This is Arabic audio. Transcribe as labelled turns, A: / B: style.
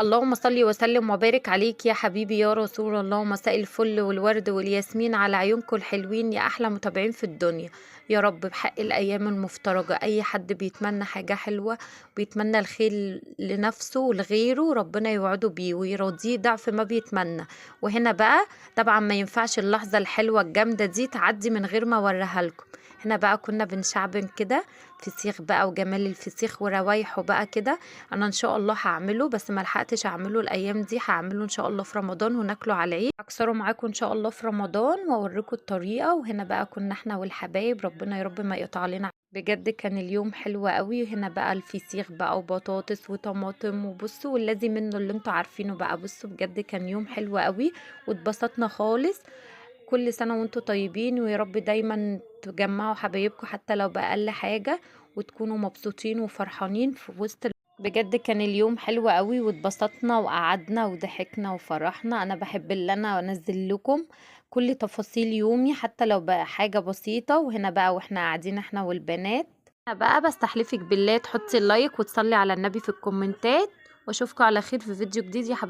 A: اللهم صل وسلم وبارك عليك يا حبيبي يا رسول الله. مساء الفل والورد والياسمين على عيونكم الحلوين يا احلى متابعين في الدنيا. يا رب بحق الايام المفترجه اي حد بيتمنى حاجه حلوه، بيتمنى الخير لنفسه ولغيره، ربنا يوعده بيه ويرضيه ضعف ما بيتمنى. وهنا بقى طبعا ما ينفعش اللحظه الحلوه الجامده دي تعدي من غير ما اوريها لكم. هنا بقى كنا بنشعبن كده فسيخ بقى، وجمال الفسيخ وروايحه بقى كده. انا ان شاء الله هعمله، بس ما لحقتش اعمله الايام دي، هعمله ان شاء الله في رمضان وناكله على العيد. هكسره معاكم ان شاء الله في رمضان واوريكم الطريقه. وهنا بقى كنا احنا والحبايب، ربنا يا رب ما يقطع لنا. بجد كان اليوم حلو قوي. هنا بقى الفسيخ بقى وبطاطس وطماطم، وبصوا والذي منه اللي انتوا عارفينه بقى. بصوا بجد كان يوم حلو قوي واتبسطنا خالص. كل سنة وانتوا طيبين، ويا رب دايما تجمعوا حبايبكم حتى لو بأقل حاجة، وتكونوا مبسوطين وفرحانين في وسط بجد كان اليوم حلو قوي واتبسطنا وقعدنا وضحكنا وفرحنا. انا بحب اللي انا انزل لكم كل تفاصيل يومي حتى لو بقى حاجة بسيطة. وهنا بقى واحنا قاعدين احنا والبنات، انا بقى بستحلفك بالله تحطي اللايك وتصلي على النبي في الكومنتات، واشوفكم على خير في فيديو جديد يا حبايبي.